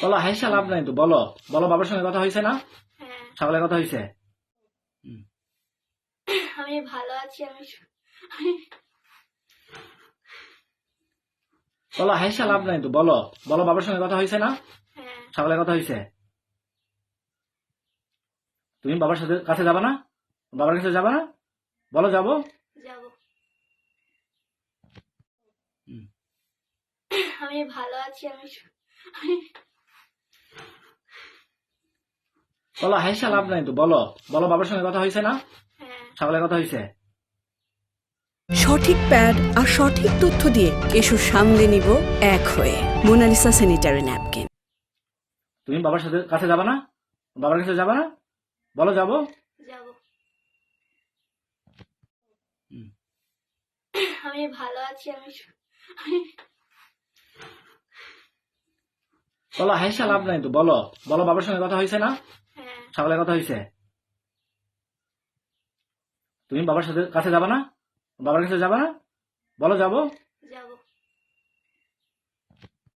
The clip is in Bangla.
বলো হাইসা লাভ নাই তো, বলো বলো বাবার সঙ্গে কথা হয়েছে না? হ্যাঁ, সকালে কথা হয়েছে। আমি ভালো আছি। বলো হাইসা লাভ নাই তো, বলো বলো বাবার সঙ্গে কথা হয়েছে না? হ্যাঁ, সকালে কথা হয়েছে। তুমি বাবার সাথে কাছে যাবা না? বাবার কাছে যাবা না? বলো যাবো। যাব। হুম। আমি ভালো আছি। বলো হাইসা লাভ নাই তো, বলো বলো বাবার সঙ্গে কথা হয়েছে না? হ্যাঁ, সকালে কথা হয়েছে। সঠিক প্যাড আর সঠিক তথ্য দিয়ে কেশু সামলে নিব এক হয়ে। Monalisa sanitary napkin. তুমি বাবার সাথে কাছে যাবা না? বাবার কাছে যাবা না? বলো যাবো। যাব। হুম। আমি ভালো আছি। বলো হাইসা লাভ নাই তো, বলো বলো বাবার সঙ্গে কথা হয়েছে না? হ্যাঁ, সকালে কথা হয়েছে। তুমি বাবার সাথে কাছে যাবা না? বাবার কাছে যাবা না? বলো যাবো।